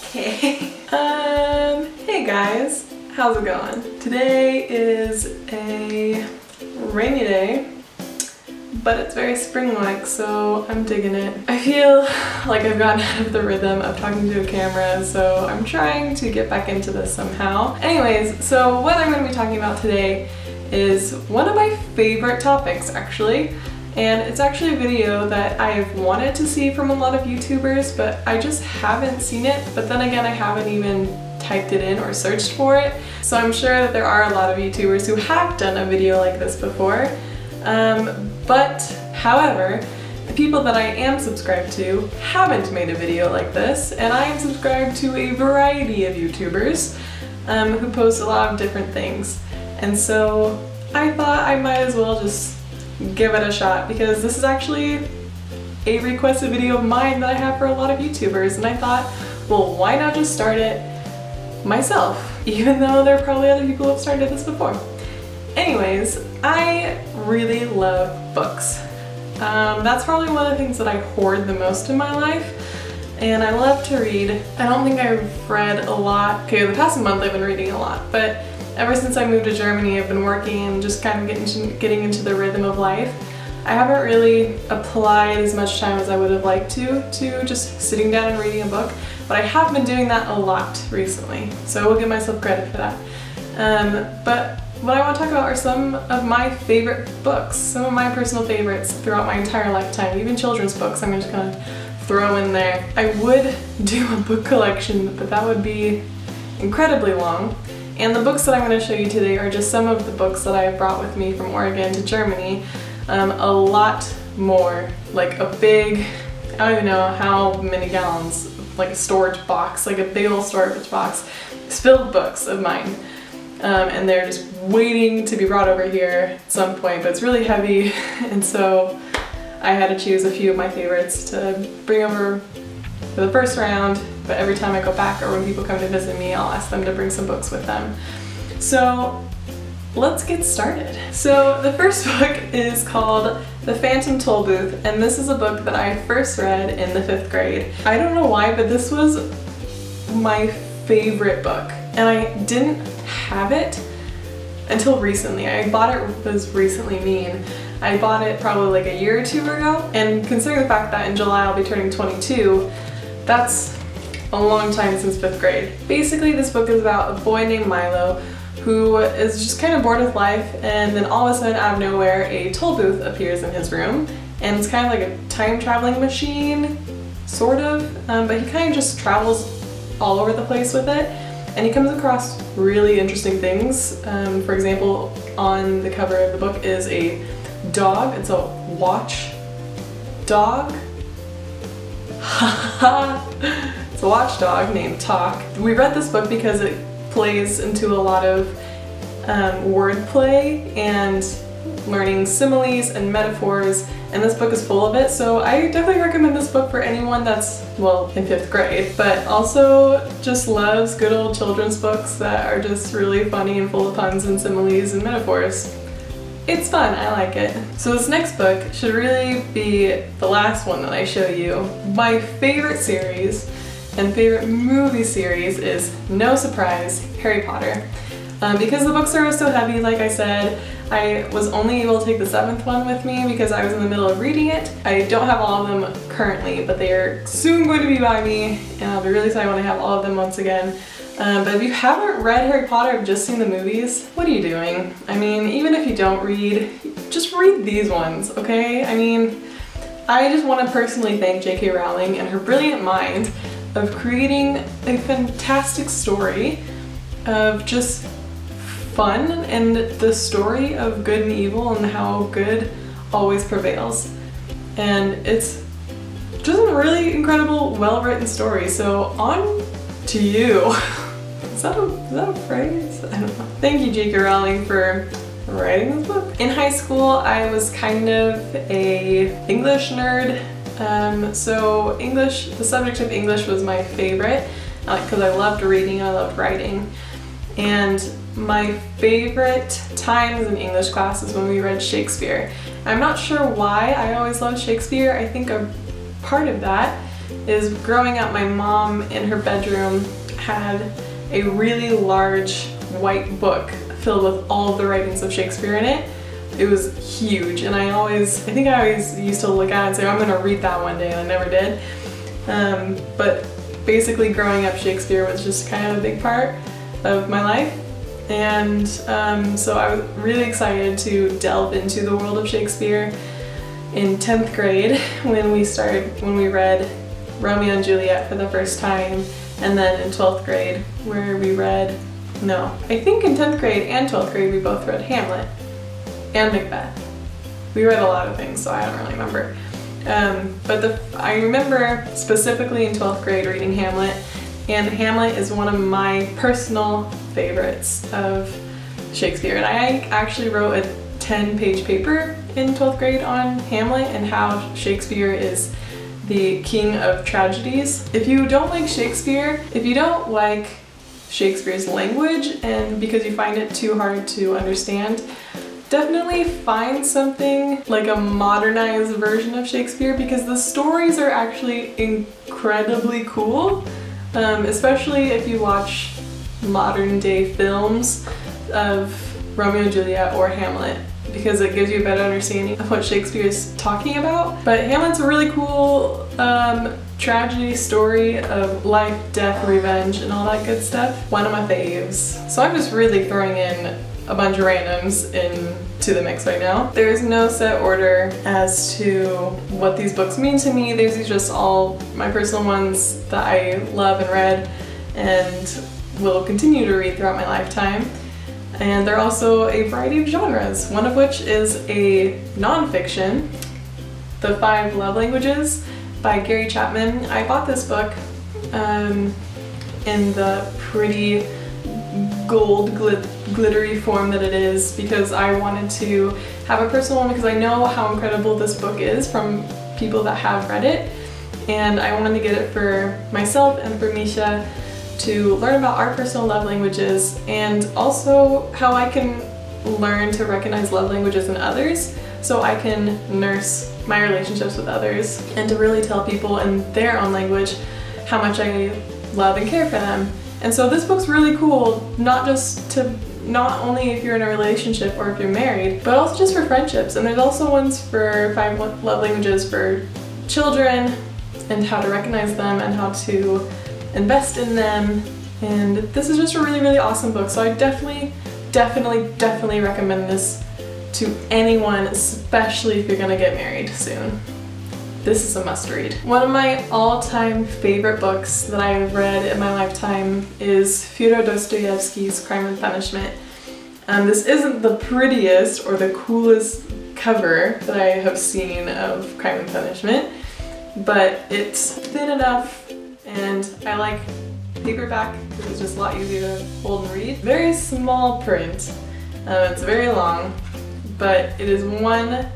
Okay. Hey guys, how's it going? Today is a rainy day, but it's very spring-like, so I'm digging it. I feel like I've gotten out of the rhythm of talking to a camera, so I'm trying to get back into this somehow. Anyways, so what I'm going to be talking about today is one of my favorite topics, actually. And it's actually a video that I've wanted to see from a lot of YouTubers, but I just haven't seen it. But then again, I haven't even typed it in or searched for it. So I'm sure that there are a lot of YouTubers who have done a video like this before. However, the people that I am subscribed to haven't made a video like this, and I am subscribed to a variety of YouTubers who post a lot of different things. And so I thought I might as well just give it a shot, because this is actually a requested video of mine that I have for a lot of YouTubers, and I thought, well, why not just start it myself, even though there are probably other people who have started this before. Anyways, I really love books. That's probably one of the things that I hoard the most in my life, and I love to read. I don't think I've read a lot. Okay, the past month I've been reading a lot, but ever since I moved to Germany, I've been working and just kind of getting into the rhythm of life. I haven't really applied as much time as I would have liked to just sitting down and reading a book, but I have been doing that a lot recently, so I will give myself credit for that. But what I want to talk about are some of my favorite books, some of my personal favorites throughout my entire lifetime, even children's books I'm just going to throw in there. I would do a book collection, but that would be incredibly long. And the books that I'm going to show you today are just some of the books that I brought with me from Oregon to Germany. A lot more, like a big, I don't even know how many gallons, like a storage box, like a big old storage box, filled books of mine. And they're just waiting to be brought over here at some point, but it's really heavy, and so I had to choose a few of my favorites to bring over for the first round. But every time I go back or when people come to visit me, I'll ask them to bring some books with them. So let's get started. So the first book is called The Phantom Tollbooth, and this is a book that I first read in the 5th grade. I don't know why, but this was my favorite book, and I didn't have it until recently. I bought it, was recently mean. I bought it probably like a year or two ago, and considering the fact that in July I'll be turning 22, that's a long time since 5th grade. Basically, this book is about a boy named Milo who is just kind of bored with life, and then all of a sudden, out of nowhere, a toll booth appears in his room, and it's kind of like a time-traveling machine, sort of, but he kind of just travels all over the place with it, and he comes across really interesting things. For example, on the cover of the book is a dog. It's a watch dog. It's a watchdog named Talk. We read this book because it plays into a lot of wordplay and learning similes and metaphors, and this book is full of it, so I definitely recommend this book for anyone that's, well, in 5th grade, but also just loves good old children's books that are just really funny and full of puns and similes and metaphors. It's fun, I like it. So this next book should really be the last one that I show you. My favorite series and favorite movie series is, no surprise, Harry Potter. Because the books are so heavy, like I said, I was only able to take the 7th one with me because I was in the middle of reading it. I don't have all of them currently, but they are soon going to be by me, and I'll be really excited when I have all of them once again. But if you haven't read Harry Potter, have just seen the movies, what are you doing? I mean, even if you don't read, just read these ones, okay? I mean, I just want to personally thank J.K. Rowling and her brilliant mind of creating a fantastic story of just fun and the story of good and evil and how good always prevails. And it's just a really incredible, well-written story, so on to you. Is that a phrase? I don't know. Thank you, J.K. Rowling, for writing this book. In high school, I was kind of a English nerd. So English, the subject of English was my favorite because I loved reading, I loved writing. And my favorite times in English class is when we read Shakespeare. I'm not sure why I always loved Shakespeare. I think a part of that is growing up, my mom in her bedroom had a really large white book filled with all of the writings of Shakespeare in it. It was huge, and I think I always used to look at it and say, I'm gonna read that one day, and I never did. But basically growing up, Shakespeare was just kind of a big part of my life. And so I was really excited to delve into the world of Shakespeare in 10th grade when we read Romeo and Juliet for the first time, and then in 12th grade where we read, I think in 10th grade and 12th grade we both read Hamlet and Macbeth. We read a lot of things, so I don't really remember. But I remember specifically in 12th grade reading Hamlet, and Hamlet is one of my personal favorites of Shakespeare. And I actually wrote a 10-page paper in 12th grade on Hamlet and how Shakespeare is the king of tragedies. If you don't like Shakespeare, if you don't like Shakespeare's language and because you find it too hard to understand, definitely find something like a modernized version of Shakespeare, because the stories are actually incredibly cool, especially if you watch modern day films of Romeo and Juliet or Hamlet, because it gives you a better understanding of what Shakespeare is talking about. But Hamlet's a really cool tragedy story of life, death, revenge, and all that good stuff. One of my faves. So I'm just really throwing in a bunch of randoms into the mix right now. There's no set order as to what these books mean to me. These are just all my personal ones that I love and read and will continue to read throughout my lifetime. And they're also a variety of genres, one of which is a nonfiction, The 5 Love Languages by Gary Chapman. I bought this book in the pretty gold glittery form that it is because I wanted to have a personal one, because I know how incredible this book is from people that have read it, and I wanted to get it for myself and for Misha to learn about our personal love languages, and also how I can learn to recognize love languages in others so I can nurse my relationships with others and to really tell people in their own language how much I love and care for them. And so this book's really cool, not only if you're in a relationship or if you're married, but also just for friendships. And there's also ones for 5 love languages for children and how to recognize them and how to invest in them. And this is just a really, really awesome book. So I definitely recommend this to anyone, especially if you're gonna get married soon. This is a must read. One of my all-time favorite books that I've read in my lifetime is Fyodor Dostoevsky's Crime and Punishment. This isn't the prettiest or the coolest cover that I have seen of Crime and Punishment, but it's thin enough, and I like paperback because it's just a lot easier to hold and read. Very small print, it's very long, but it is one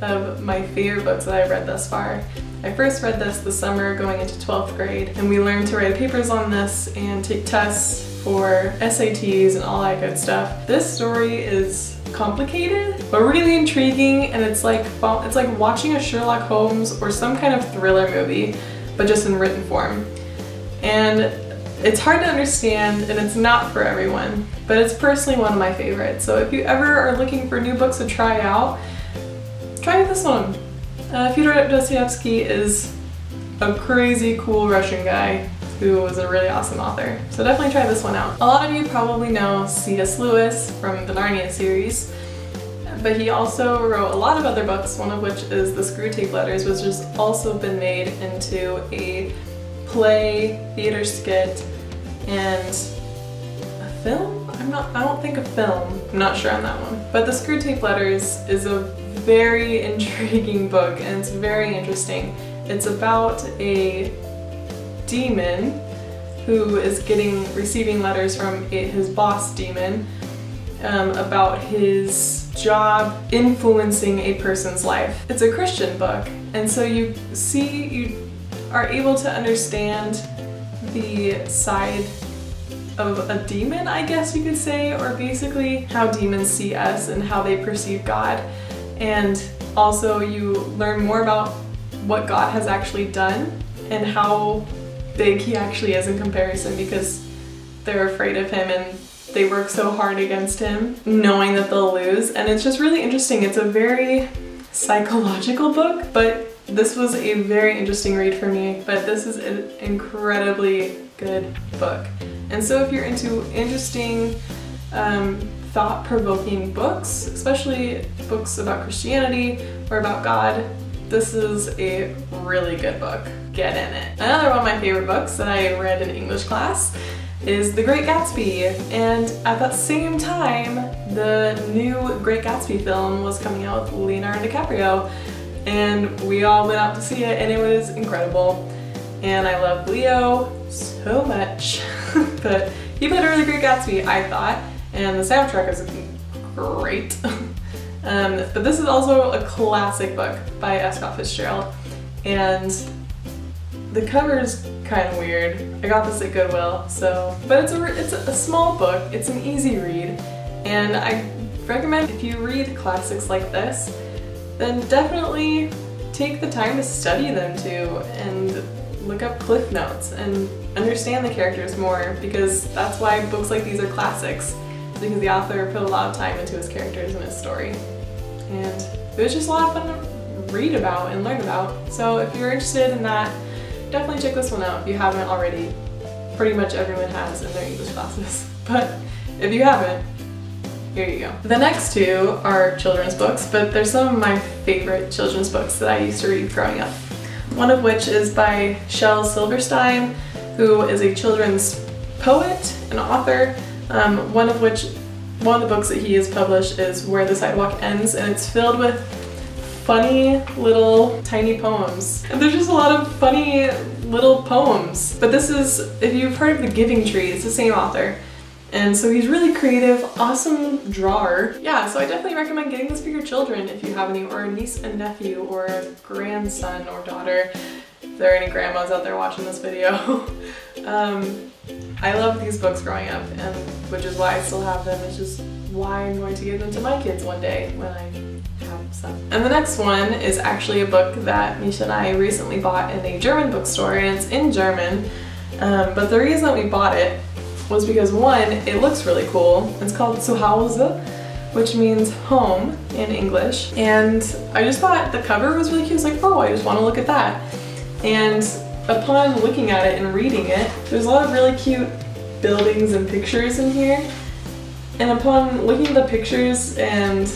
of my favorite books that I've read thus far. I first read this the summer going into 12th grade, and we learned to write papers on this and take tests for SATs and all that good stuff. This story is complicated, but really intriguing, and it's like watching a Sherlock Holmes or some kind of thriller movie, but just in written form. And it's hard to understand, and it's not for everyone, but it's personally one of my favorites. So if you ever are looking for new books to try out, try this one. Fyodor Dostoevsky is a crazy cool Russian guy who was a really awesome author. So definitely try this one out. A lot of you probably know C.S. Lewis from the Narnia series, but he also wrote a lot of other books, one of which is the Screwtape Letters, which has also been made into a play, theater skit, and a film? I don't think a film. I'm not sure on that one. But the Screwtape Letters is a very intriguing book, and it's very interesting. It's about a demon who is receiving letters from his boss demon about his job influencing a person's life. It's a Christian book, and so you are able to understand the side of a demon, I guess you could say, or basically how demons see us and how they perceive God. And also you learn more about what God has actually done and how big he actually is in comparison, because they're afraid of him and they work so hard against him, knowing that they'll lose. And it's just really interesting. It's a very psychological book, but this was a very interesting read for me. But this is an incredibly good book. And so if you're into interesting, thought-provoking books, especially books about Christianity or about God, this is a really good book. Get in it. Another one of my favorite books that I read in English class is The Great Gatsby, and at that same time the new Great Gatsby film was coming out with Leonardo DiCaprio, and we all went out to see it, and it was incredible. And I love Leo so much. But he played a really great Gatsby, I thought, and the soundtrack is great. But this is also a classic book by S. Scott Fitzgerald, and the cover is kind of weird. I got this at Goodwill, so, but it's a small book, it's an easy read, and I recommend if you read classics like this, then definitely take the time to study them too, and look up cliff notes and understand the characters more, because that's why books like these are classics, because the author put a lot of time into his characters and his story. And it was just a lot of fun to read about and learn about. So if you're interested in that, definitely check this one out if you haven't already. Pretty much everyone has in their English classes. But if you haven't, here you go. The next two are children's books, but they're some of my favorite children's books that I used to read growing up. One of which is by Shel Silverstein, who is a children's poet and author. One of the books that he has published is Where the Sidewalk Ends, and it's filled with funny little tiny poems. And there's just a lot of funny little poems. But this is, if you've heard of The Giving Tree, it's the same author. And so he's really creative, awesome drawer. Yeah, so I definitely recommend getting this for your children if you have any, or a niece and nephew, or a grandson or daughter. If there are any grandmas out there watching this video. I loved these books growing up, and which is why I still have them. It's just why I'm going to give them to my kids one day when I have some. And the next one is actually a book that Misha and I recently bought in a German bookstore, and it's in German. But the reason that we bought it was because, one, it looks really cool. It's called Zuhause, which means home in English. And I just thought the cover was really cute. It's like, oh, I just want to look at that. And upon looking at it and reading it, there's a lot of really cute buildings and pictures in here. And upon looking at the pictures and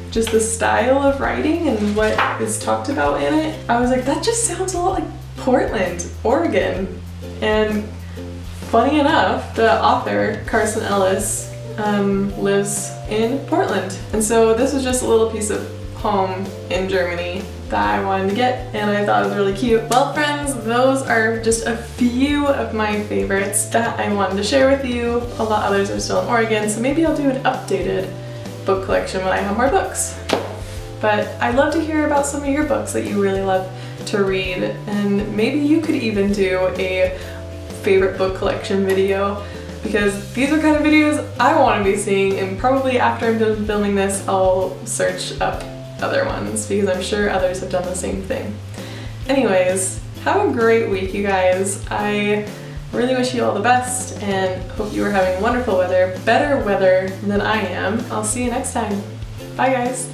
just the style of writing and what is talked about in it, I was like, that just sounds a lot like Portland, Oregon. And funny enough, the author, Carson Ellis, lives in Portland. And so this was just a little piece of home in Germany that I wanted to get, and I thought it was really cute. Well friends, those are just a few of my favorites that I wanted to share with you. A lot of others are still in Oregon, so maybe I'll do an updated book collection when I have more books. But I'd love to hear about some of your books that you really love to read, and maybe you could even do a favorite book collection video, because these are kind of videos I want to be seeing, and probably after I'm done filming this I'll search up other ones, because I'm sure others have done the same thing. Anyways, have a great week, you guys. I really wish you all the best and hope you are having wonderful weather, better weather than I am. I'll see you next time. Bye guys.